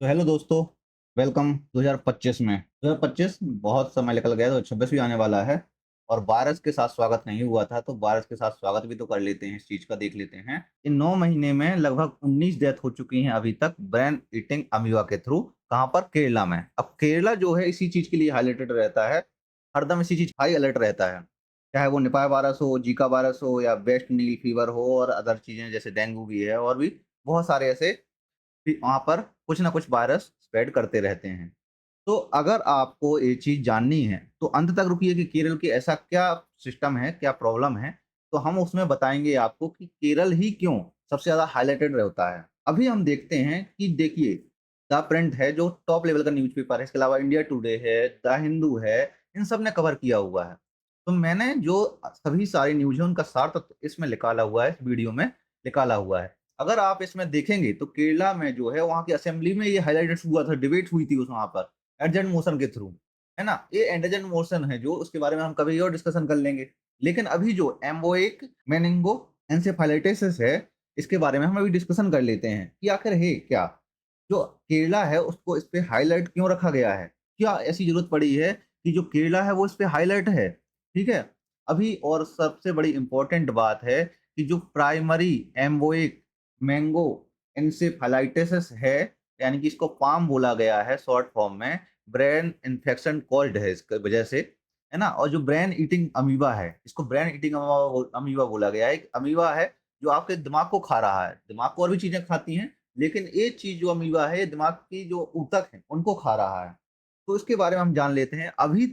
तो हेलो दोस्तों, वेलकम 2025 में। 2025 बहुत समय निकल गया, तो 26 भी आने वाला है और वायरस के साथ स्वागत नहीं हुआ था, तो वायरस के साथ स्वागत भी तो कर लेते हैं। इस चीज का देख लेते हैं। इन 9 महीने में लगभग 19 डेथ हो चुकी हैं अभी तक ब्रेन ईटिंग अमीबा के थ्रू। कहाँ पर? केरला में। अब केरला जो है इसी चीज के लिए हाईलाइटेड रहता है, हरदम इसी चीज हाई अलर्ट रहता है। चाहे वो निपाह वायरस हो, जीका वायरस हो या वेस्ट नील फीवर हो और अदर चीजें जैसे डेंगू भी है और भी बहुत सारे ऐसे वहाँ पर कुछ ना कुछ वायरस स्प्रेड करते रहते हैं। तो अगर आपको ये चीज़ जाननी है, तो अंत तक रुकिए कि केरल की ऐसा क्या सिस्टम है, क्या प्रॉब्लम है, तो हम उसमें बताएँगे आपको कि केरल ही क्यों सबसे ज़्यादा हाइलाइटेड रहता है। अभी हम देखते हैं कि देखिए, द प्रिंट है जो टॉप लेवल का न्यूज़पेपर है, इसके अलावा इंडिया टुडे है, द हिंदू है, इन सब ने कवर किया हुआ है। तो मैंने जो सभी सारी न्यूज़ है उनका सार तत्व इसमें निकाला हुआ है, इस वीडियो में निकाला हुआ है। अगर आप इसमें देखेंगे तो केरला में जो है वहाँ की असेंबली में ये हाइलाइटेड हुआ था, डिबेट हुई थी उस वहाँ पर अर्जेंट मोशन के थ्रू, है ना? ये एंडोजेंट मोशन है जो उसके बारे में हम कभी और डिस्कशन कर लेंगे। लेकिन अभी जो एम्बोइक मेनिंगो एन्सेफेलाइटिस है, इसके बारे में हम अभी डिस्कशन कर लेते हैं कि आखिर है क्या? जो केरला है उसको इस पे हाइलाइट क्यों रखा गया है? क्या ऐसी ज़रूरत पड़ी है कि जो केरला है वो इस पे हाइलाइट है? ठीक है? अभी और सबसे बड़ी इम्पोर्टेंट बात है कि जो प्राइमरी एम्बोइक मैंगो एन्सेफेलाइटिस है, यानी कि इसको पाम बोला गया है शॉर्ट फॉर्म में, ब्रेन इन्फेक्शन कॉल्ड है इसकी वजह से, है ना? और जो ब्रेन ईटिंग अमीबा है, इसको ब्रेन ईटिंग अमीबा बोला गया है। एक अमीबा है जो आपके दिमाग को खा रहा है। दिमाग को और भी चीज़ें खाती हैं, लेकिन ये चीज़ जो अमीबा है, ये दिमाग की जो ऊतक है, उनको खा रहा है। तो इसके बारे में हम जान लेते हैं। अभी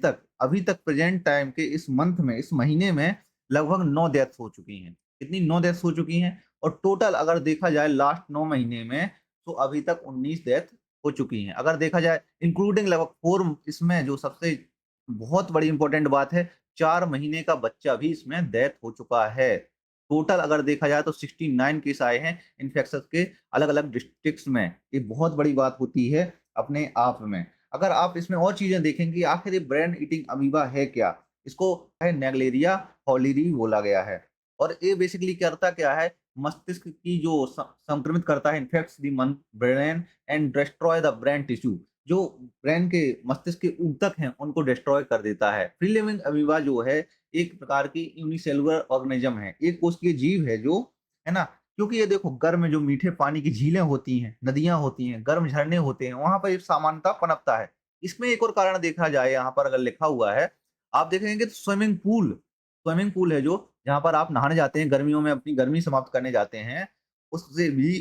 तक प्रेज़ेंट टाइम के इस मंथ में, इस महीने में लगभग 9 डेथ्स हो चुकी हैं। कितनी? 9 डेथ्स हो चुकी हैं और टोटल अगर देखा जाए लास्ट 9 महीने में, तो अभी तक 19 डेथ हो चुकी हैं। अगर देखा जाए इंक्लूडिंग लगभग 4, इसमें जो सबसे बहुत बड़ी इम्पोर्टेंट बात है, 4 महीने का बच्चा भी इसमें डेथ हो चुका है। टोटल अगर देखा जाए तो 69 केस आए हैं इन्फेक्शन के अलग-अलग डिस्ट्रिक्ट्स में। ये बहुत बड़ी बात होती है अपने आप में। अगर आप इसमें और चीज़ें देखेंगे आखिर ये ब्रेन ईटिंग अमीबा है क्या? इसको है नेग्लेरिया फॉलिरी बोला गया है और ये बेसिकली करता क्या है, मस्तिष्क की जो संक्रमित करता है, infects the brain and destroy the brain tissue. जो ब्रेन के मस्तिष्क के ऊतक हैं उनको डिस्ट्रॉय कर देता है। फ्री लिविंग अमीबा जो है एक प्रकार की यूनिसेलुलर ऑर्गेनिज्म है, एक कोशिकीय जीव है जो, है ना? क्योंकि ये देखो गर्म में जो मीठे पानी की झीलें होती हैं, नदियाँ होती हैं, गर्म झरने होते हैं, वहाँ पर ये सामान्यतः पनपता है। इसमें एक और कारण देखा जाए, यहाँ पर अगर लिखा हुआ है, आप देखेंगे तो स्विमिंग पूल है जो, जहाँ पर आप नहाने जाते हैं, गर्मियों में अपनी गर्मी समाप्त करने जाते हैं, उससे भी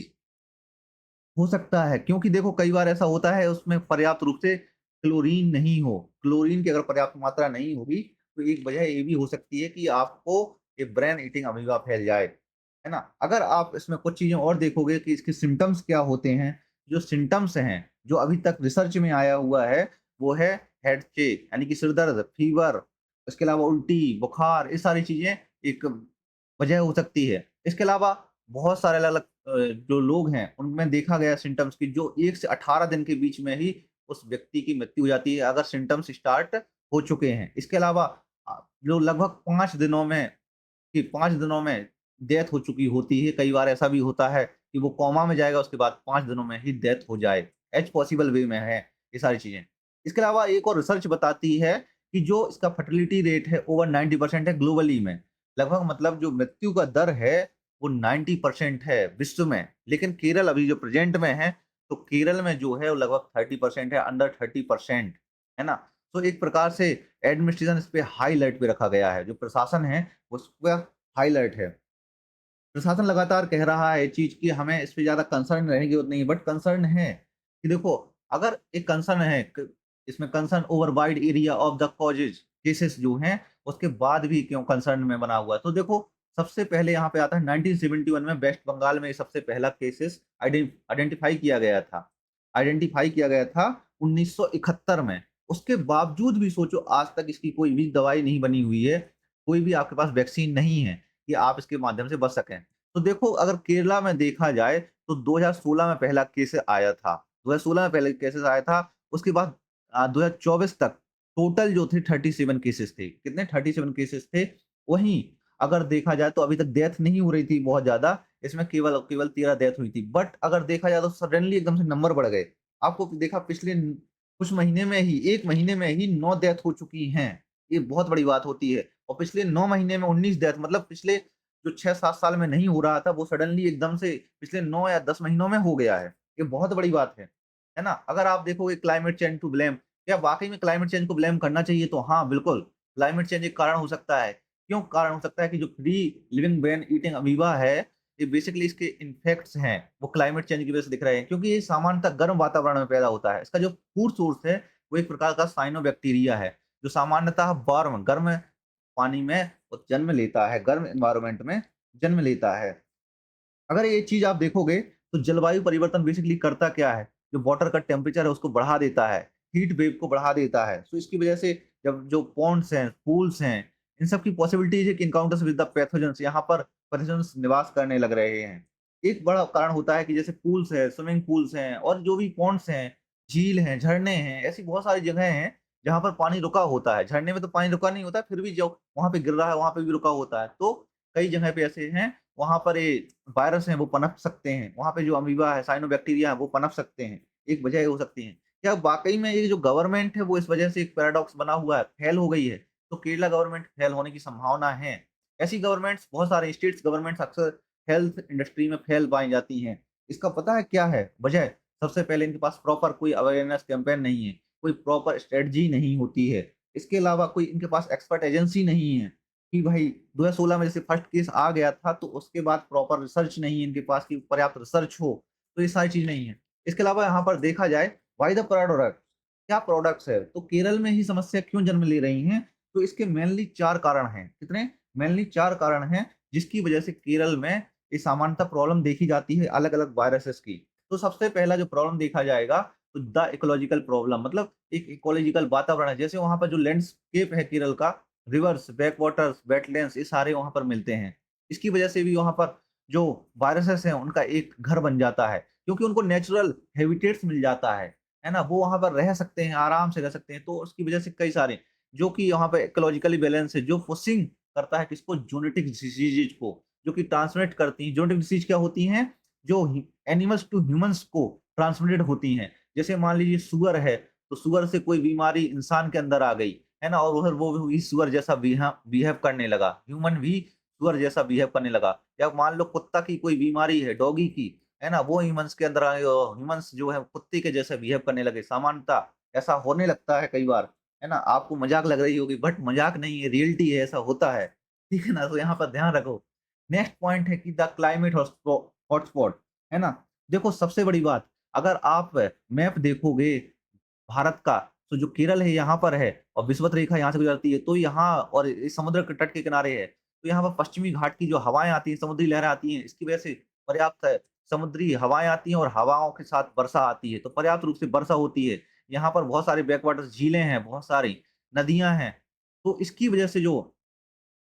हो सकता है। क्योंकि देखो कई बार ऐसा होता है उसमें पर्याप्त रूप से क्लोरीन नहीं हो। क्लोरीन की अगर पर्याप्त मात्रा नहीं होगी, तो एक वजह ये भी हो सकती है कि आपको ये ब्रेन ईटिंग अमीबा फैल जाए, है ना? अगर आप इसमें कुछ चीज़ें और देखोगे कि इसके सिम्पटम्स क्या होते हैं, जो सिम्पटम्स हैं, जो अभी तक रिसर्च में आया हुआ है, वो है हेड शेक यानी कि सिर दर्द, फीवर, इसके अलावा उल्टी, बुखार, ये सारी चीज़ें एक वजह हो सकती है। इसके अलावा बहुत सारे अलग-अलग जो लोग हैं, उनमें देखा गया सिम्पटम्स कि जो 1 से 18 दिन के बीच में ही उस व्यक्ति की मृत्यु हो जाती है, अगर सिम्पटम्स स्टार्ट हो चुके हैं। इसके अलावा जो लगभग 5 दिनों में, कि 5 दिनों में डेथ हो चुकी होती है। कई बार ऐसा भी होता है कि वो कोमा में जाएगा, उसके बाद 5 दिनों में ही डेथ हो जाए। एज पॉसिबल वे में है ये सारी चीज़ें। इसके अलावा एक और रिसर्च बताती है कि जो इसका फर्टिलिटी रेट है ओवर 90% है ग्लोबली में। लगभग मतलब जो मृत्यु का दर है वो 90% है विश्व में। लेकिन केरल अभी जो प्रेज़ेंट में है, तो केरल में जो है वो लगभग 30% है, अंडर 30%, है ना? तो एक प्रकार से एडमिनिस्ट्रेशन इस पे हाई अलर्ट पे रखा गया है। जो प्रशासन है, उस पर हाई अलर्ट है। प्रशासन लगातार कह रहा है ये चीज़ कि हमें इस पे ज़्यादा कंसर्न रहने की ज़रूरत नहीं है, बट कंसर्न है कि देखो, अगर एक कंसर्न है इसमें concern over wide area of the causes cases जो हैं, उसके बाद भी क्यों कंसर्न में बना हुआ है। तो देखो, सबसे पहले यहाँ पे आता है 1971 में वेस्ट बंगाल में ये सबसे पहला केसेस आइडेंटिफ़ाई किया गया था। आइडेंटिफ़ाई किया गया था 1971 में। उसके बावजूद भी सोचो आज तक इसकी कोई भी दवाई नहीं बनी हुई है, कोई भी आपके पास वैक्सीन नहीं है कि आप इसके माध्यम से बच सकें। तो देखो, अगर केरला में देखा जाए तो 2016 में पहला केस आया था। 2016 में पहले केसेस आया था, उसके बाद 2024 तक टोटल जो थे 37 केसेस थे। कितने? 37 केसेस थे। वहीं अगर देखा जाए तो अभी तक डेथ नहीं हो रही थी बहुत ज़्यादा, इसमें केवल केवल 13 डेथ हुई थी। बट अगर देखा जाए तो सडनली एकदम से नंबर बढ़ गए। आपको देखा पिछले कुछ महीने में ही 1 महीने में ही 9 डेथ हो चुकी हैं। ये बहुत बड़ी बात होती है और पिछले 9 महीने में 19 डेथ मतलब पिछले जो 6-7 साल में नहीं हो रहा था, वो सडनली एकदम से पिछले 9 या 10 महीनों में हो गया है। ये बहुत बड़ी बात है ना? अगर आप देखोगे क्लाइमेट चेंज टू ब्लेम, क्या वाक़ई में क्लाइमेट चेंज को ब्लेम करना चाहिए? तो हाँ, बिल्कुल, क्लाइमेट चेंज एक कारण हो सकता है। क्यों कारण हो सकता है कि जो free living brain eating amoeba है, ये बेसिकली इसके इन्फेक्ट्स हैं, वो क्लाइमेट चेंज की वजह से दिख रहे हैं क्योंकि ये सामान्यतः गर्म वातावरण में पैदा होता है। इसका जो फूड सोर्स है, वो एक प्रकार का साइनोबैक्टीरिया है, जो सामान्यतः गर्म पानी में वो जन्म लेता है, गर्म एनवायरनमेंट में जन्म लेता है। अगर ये चीज़ आप देखोगे, तो जलवायु परिवर्तन बेसिकली करता क्या है? जो वाटर का टेम्परेचर है उसको बढ़ा देता है, हीट वेव को बढ़ा देता है। सो इसकी वजह से जब जो पॉन्ड्स हैं, पूल्स हैं, इन सब की पॉसिबिलिटीज़ है कि एनकाउंटर्स विद द पैथोजेन्स यहाँ पर पैथोजेन्स निवास करने लग रहे हैं। एक बड़ा कारण होता है कि जैसे पूल्स है, स्विमिंग पूल्स हैं और जो भी पॉन्ड्स हैं, झील हैं, झरने हैं, ऐसी बहुत सारी जगह हैं, जहाँ पर पानी रुका होता है। झरने में तो पानी रुका नहीं होता, फिर भी जो वहाँ पे गिर रहा है, वहाँ पे भी रुका होता है। तो कई जगह पे ऐसे हैं, वहाँ पर ये वायरस हैं वो पनप सकते हैं, वहाँ पे जो अमीबा है, साइनोबैक्टीरिया है वो पनप सकते हैं, एक वजह ये हो सकती है। क्या वाक़ई में ये जो गवर्नमेंट है वो इस वजह से एक पैराडॉक्स बना हुआ है, फेल हो गई है? तो केरला गवर्नमेंट फेल होने की संभावना है। ऐसी गवर्नमेंट्स बहुत सारे स्टेट्स गवर्नमेंट्स अक्सर हेल्थ इंडस्ट्री में फेल पाई जाती हैं। इसका पता है क्या है वजह? सबसे पहले इनके पास प्रॉपर कोई अवेयरनेस कैंपेन नहीं है, कोई प्रॉपर स्ट्रेटजी नहीं होती है। इसके अलावा कोई इनके पास एक्सपर्ट एजेंसी नहीं है। कि भाई 2016 में जैसे फर्स्ट केस आ गया था, तो उसके बाद प्रॉपर रिसर्च नहीं है इनके पास कि पर्याप्त रिसर्च हो, तो ये सारी चीज़ नहीं है। इसके अलावा यहाँ पर देखा जाए व्हाई द प्रोडक्ट क्या प्रोडक्ट्स है? तो केरल में ही समस्या क्यों जन्म ले रही हैं? तो इसके मेनली 4 कारण हैं। कितने? मेनली 4 कारण हैं, जिसकी वजह से केरल में ये सामान्यतः प्रॉब्लम देखी जाती है अलग-अलग वायरसेस की। तो सबसे पहला जो प्रॉब्लम देखा जाएगा, तो द इकोलॉजिकल प्रॉब्लम मतलब एक इकोलॉजिकल वातावरण है। जैसे वहाँ पर जो लैंडस्केप है केरल का, रिवर्स, बैकवाटर्स, वेटलैंड्स ये सारे वहाँ पर मिलते हैं। इसकी वजह से भी वहाँ पर जो वायरसेस हैं उनका एक घर बन जाता है, क्योंकि उनको नेचुरल हैबिटेट्स मिल जाता है ना? वो वहाँ पर रह सकते हैं, आराम से रह सकते हैं। तो उसकी वजह से कई सारे जो कि यहाँ पे इकोलॉजिकली बैलेंस है, जो पुशिंग करता है किसको? ज़ूनोटिक डिसीज़ेज़ को, जो कि ट्रांसमिट करती हैं। ज़ूनोटिक डिसीज़ क्या होती हैं? जो हि एनिमल्स टू ह्यूमन्स को ट्रांसमिटेड होती हैं। जैसे मान लीजिए शुगर है, तो शुगर से कोई बीमारी इंसान के अंदर आ गई, है ना? और उधर वो भी सुअर जैसा बिहेव करने लगा। ह्यूमन भी सुअर जैसा बिहेव करने लगा। या मान लो कुत्ता की कोई बीमारी है, डॉगी की, है ना? वो ह्यूमन्स के अंदर ह्यूमन्स जो है कुत्ते के जैसे बिहेव करने लगे। सामान्यतः ऐसा होने लगता है कई बार, है ना? आपको मज़ाक लग रही होगी बट मज़ाक नहीं है, रियलिटी है, ऐसा होता है। ठीक है ना? तो यहाँ पर ध्यान रखो। नेक्स्ट पॉइंट है कि द क्लाइमेट हॉटस्पॉट, है ना? देखो सबसे बड़ी बात, अगर आप मैप देखोगे भारत का, तो जो केरल है यहाँ पर है और विषुवत रेखा यहाँ से गुजरती है, तो यहाँ और इस समुद्र के तट के किनारे है, तो यहाँ पर पश्चिमी घाट की जो हवाएँ आती हैं, समुद्री लहरें आती हैं, इसकी वजह से पर्याप्त समुद्री हवाएँ आती हैं और हवाओं के साथ वर्षा आती है, तो पर्याप्त रूप से वर्षा होती है। यहाँ पर बहुत सारे बैकवाटर्स, झीलें हैं, बहुत सारी नदियाँ हैं, तो इसकी वजह से जो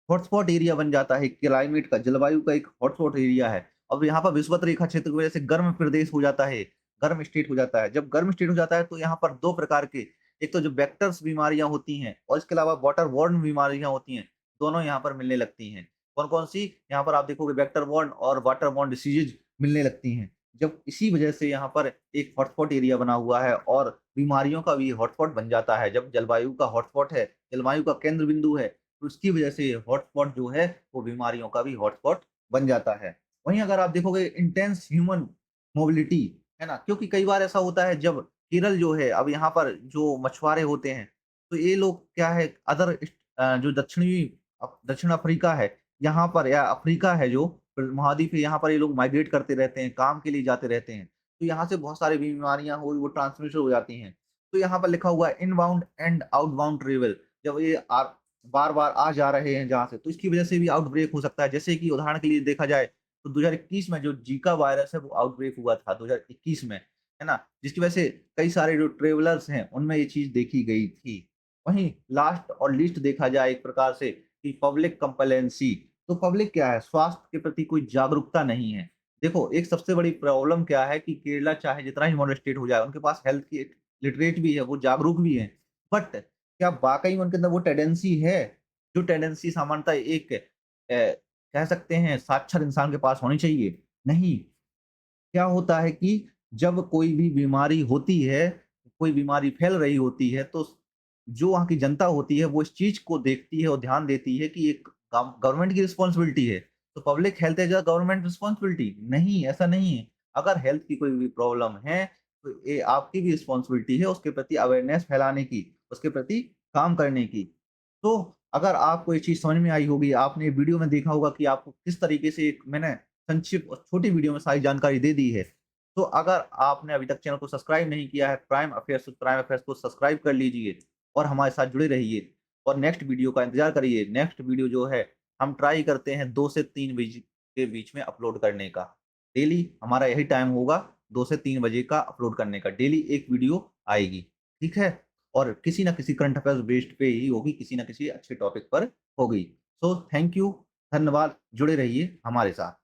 हॉटस्पॉट एरिया बन जाता है, क्लाइमेट का, जलवायु का एक हॉटस्पॉट एरिया है। अब यहाँ पर विषुवत रेखा क्षेत्र की वजह से गर्म प्रदेश हो जाता है, गर्म स्टेट हो जाता है। जब गर्म स्टेट हो जाता है तो यहाँ पर 2 प्रकार के, एक तो जो वेक्टर्स बीमारियाँ होती हैं और इसके अलावा वाटर बॉर्न बीमारियाँ होती हैं, दोनों यहाँ पर मिलने लगती हैं। कौन-कौन सी? यहाँ पर आप देखोगे वेक्टर बॉर्न और वाटर बॉर्न डिसीज़ेज़ मिलने लगती हैं। जब इसी वजह से यहाँ पर एक हॉटस्पॉट एरिया बना हुआ है और बीमारियों का भी हॉटस्पॉट बन जाता है। जब जलवायु का हॉटस्पॉट है, जलवायु का केंद्र बिंदु है, तो उसकी वजह से हॉटस्पॉट जो है वो बीमारियों का भी हॉटस्पॉट बन जाता है। वहीं अगर आप देखोगे इंटेंस ह्यूमन मोबिलिटी, है ना? क्योंकि कई बार ऐसा होता है जब केरल जो है अब यहाँ पर जो मछुआरे होते हैं, तो ये लोग क्या है जो दक्षिण अफ्रीका है, यहाँ पर या अफ्रीका है जो महाद्वीप है, यहाँ पर ये लोग माइग्रेट करते रहते हैं, काम के लिए जाते रहते हैं। तो यहाँ से बहुत सारी बीमारियाँ हुई वो ट्रांसमिशन हो जाती हैं। तो यहाँ पर लिखा हुआ है इनबाउंड एंड आउटबाउंड ट्रैवल, जब ये बार-बार आ जा रहे हैं जहाँ से, तो इसकी वजह से भी आउटब्रेक हो सकता है। जैसे कि उदाहरण के लिए देखा जाए, तो 2021 में जो जीका वायरस है, वो आउटब्रेक हुआ था 2021 में, है ना? जिसकी वजह से कई सारे जो ट्रैवलर्स हैं, उनमें ये चीज़ देखी गई थी। वहीं लास्ट और लीस्ट देखा जाए एक प्रकार से कि पब्लिक कंप्लेंसी, तो पब्लिक क्या है? स्वास्थ्य के प्रति कोई जागरूकता नहीं है। देखो, एक सबसे बड़ी प्रॉब्लम क्या है कि केरला चाहे जितना ही मॉडर्न स्टेट हो जाए, उनके पास हेल्थ की एक लिटरेट भी है, वो जागरूक भी हैं। बट क्या वाक़ई में उनके अंदर वो टेंडेंसी है, जो टेंडेंसी सामान्यतः एक कह सकते हैं साक्षर इंसान के पास होनी चाहिए? नहीं। क्या होता है कि जब कोई भी बीमारी होती है, कोई बीमारी फैल रही होती है, तो जो वहाँ की जनता होती है, वो इस चीज़ को देखती है और ध्यान देती है कि एक गवर्नमेंट की रिस्पॉन्सिबिलिटी है। तो public health is a government responsibility. नहीं, ऐसा नहीं है। अगर हेल्थ की कोई भी प्रॉब्लम है, तो ये आपकी भी रिस्पॉन्सिबिलिटी है उसके प्रति अवेयरनेस फैलाने की, उसके प्रति काम करने की। तो अगर आपको ये चीज़ समझ में आई होगी, आपने वीडियो में देखा होगा कि आपको किस तरीके से एक मैंने संक्षिप्त और छोटी वीडियो में सारी जानकारी दे दी है। तो अगर आपने अभी तक चैनल को सब्सक्राइब नहीं किया है, प्राइम अफेयर्स को सब्सक्राइब कर लीजिए और हमारे साथ जुड़े रहिए और नेक्स्ट वीडियो का इंतज़ार करिए। नेक्स्ट वीडियो जो है, हम ट्राई करते हैं 2 से 3 बजे के बीच में अपलोड करने का। डेली हमारा यही टाइम होगा 2 से 3 बजे का अपलोड करने का। डेली एक वीडियो आएगी, ठीक है? और किसी न किसी करंट अफेयर्स बेस्ड पे ही होगी, किसी न किसी अच्छे टॉपिक पर होगी। सो थैंक यू, धन्यवाद, जुड़े रहिए हमारे साथ।